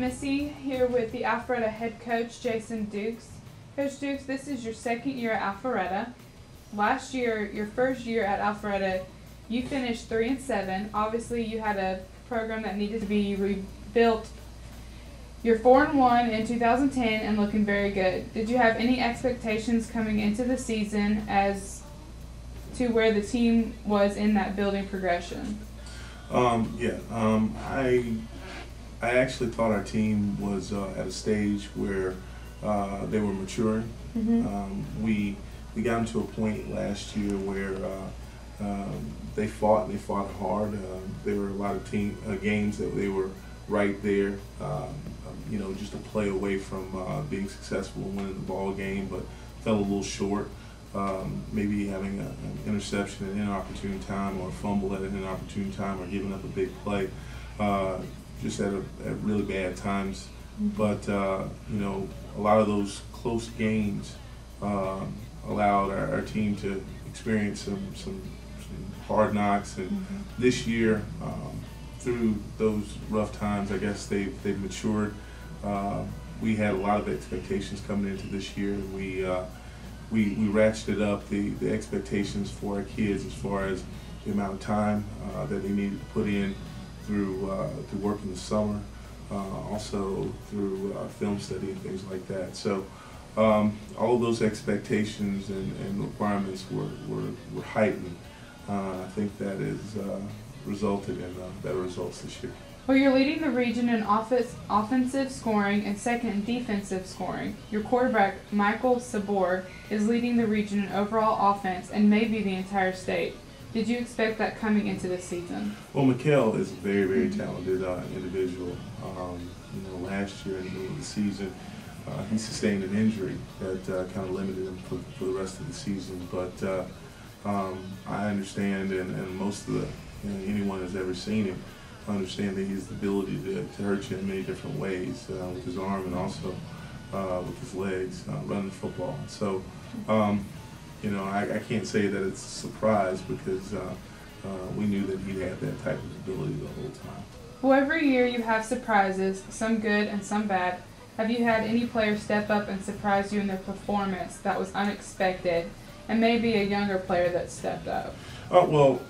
Missy here with the Alpharetta head coach, Jason Dukes. Coach Dukes, this is your second year at Alpharetta. Last year, your first year at Alpharetta, you finished 3-7. Obviously, you had a program that needed to be rebuilt. You're 4-1 in 2010 and looking very good. Did you have any expectations coming into the season as to where the team was in that building progression? I actually thought our team was at a stage where they were maturing. We got to a point last year where they fought hard. There were a lot of games that they were right there, just a play away from being successful and winning the ball game, but fell a little short. Maybe having an interception at an inopportune time, or a fumble at an inopportune time, or giving up a big play, just at really bad times. But a lot of those close games allowed our team to experience some hard knocks. And this year, through those rough times, I guess they've matured. We had a lot of expectations coming into this year. We ratcheted up the expectations for our kids as far as the amount of time that they needed to put in through work in the summer, also through film study and things like that. So all of those expectations and requirements were heightened. I think that has resulted in better results this year. Well, you're leading the region in offensive scoring and second in defensive scoring. Your quarterback, Michael Sabor, is leading the region in overall offense and maybe the entire state. Did you expect that coming into this season? Well, Mikhail is a very, very talented individual. Last year in the middle of the season, he sustained an injury that kind of limited him for the rest of the season. But I understand, and most of anyone who's ever seen him, understand that he has the ability to hurt you in many different ways, with his arm and also with his legs, running the football. So, I can't say that it's a surprise, because we knew that he had that type of ability the whole time. Well, every year you have surprises, some good and some bad. Have you had any players step up and surprise you in their performance that was unexpected, and maybe a younger player that stepped up? Well,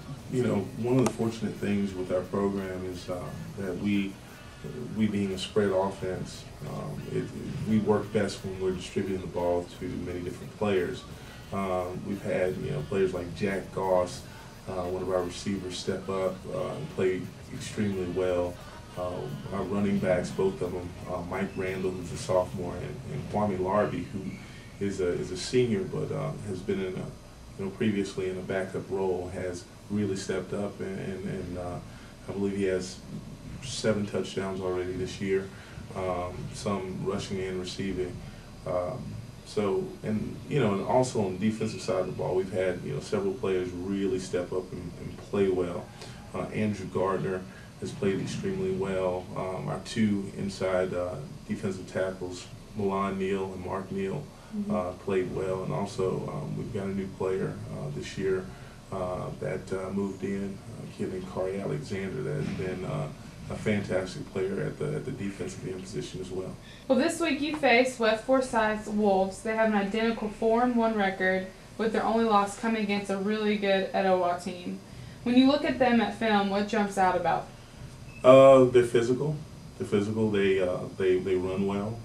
one of the fortunate things with our program is that we being a spread offense, we work best when we're distributing the ball to many different players. We've had players like Jack Goss, one of our receivers, step up and play extremely well. Our running backs, both of them, Mike Randall, who's a sophomore, and Kwame Larby, who is a senior, but has been in previously in a backup role, has really stepped up, and I believe he has 7 touchdowns already this year, some rushing and receiving. And also on the defensive side of the ball, we've had several players really step up and play well. Andrew Gardner has played extremely well. Our 2 inside defensive tackles, Milan Neal and Mark Neal, played well, and also we've got a new player this year that moved in, a kid named Kari Alexander, that has been a fantastic player at the defensive end position as well. Well, this week you face West Forsyth's Wolves. They have an identical 4-1 record, with their only loss coming against a really good Etowah team. When you look at them at film, what jumps out about them? They're physical. They're physical. They run well,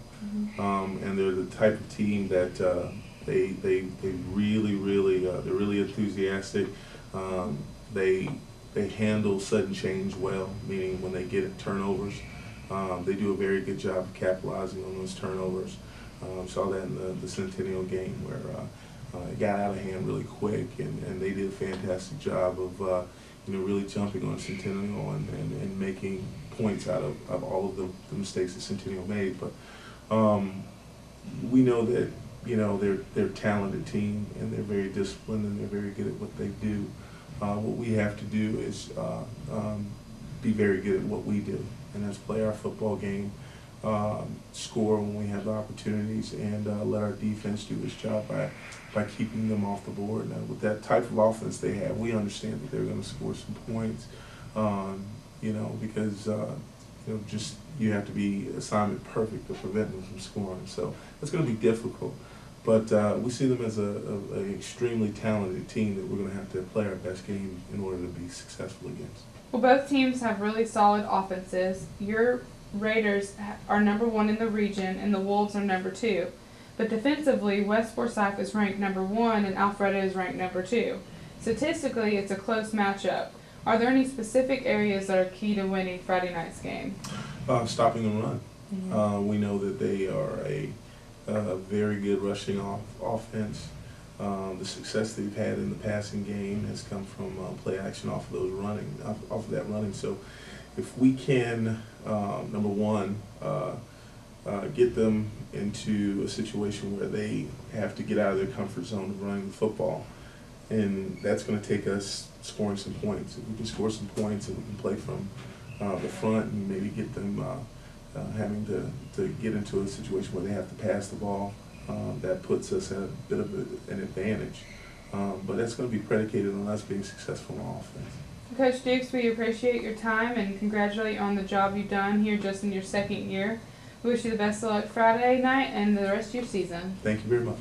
and they're the type of team that they really they're really enthusiastic. They handle sudden change well, meaning when they get turnovers, they do a very good job of capitalizing on those turnovers. Saw that in the Centennial game, where it got out of hand really quick, and they did a fantastic job of really jumping on Centennial and making points out of all of the mistakes that Centennial made. But we know that they're a talented team, and they're very disciplined, and they're very good at what they do. What we have to do is be very good at what we do, and that's play our football game, score when we have the opportunities, and let our defense do its job by keeping them off the board. Now, with that type of offense they have, we understand that they're going to score some points, because just you have to be assignment perfect to prevent them from scoring. So it's going to be difficult. But we see them as a extremely talented team that we're going to have to play our best game in order to be successful against. Well, both teams have really solid offenses. Your Raiders are #1 in the region, and the Wolves are #2. But defensively, West Forsyth is ranked #1, and Alpharetta is ranked #2. Statistically, it's a close matchup. Are there any specific areas that are key to winning Friday night's game? Stopping the run. We know that they are a very good rushing offense. The success they've had in the passing game has come from play action off of that running. So, if we can, number one, get them into a situation where they have to get out of their comfort zone of running the football, and that's going to take us scoring some points. If we can score some points and we can play from the front and maybe get them having to get into a situation where they have to pass the ball, that puts us at a bit of an advantage. But that's going to be predicated on us being successful on offense. Coach Dukes, we appreciate your time and congratulate you on the job you've done here just in your second year. We wish you the best of luck Friday night and the rest of your season. Thank you very much.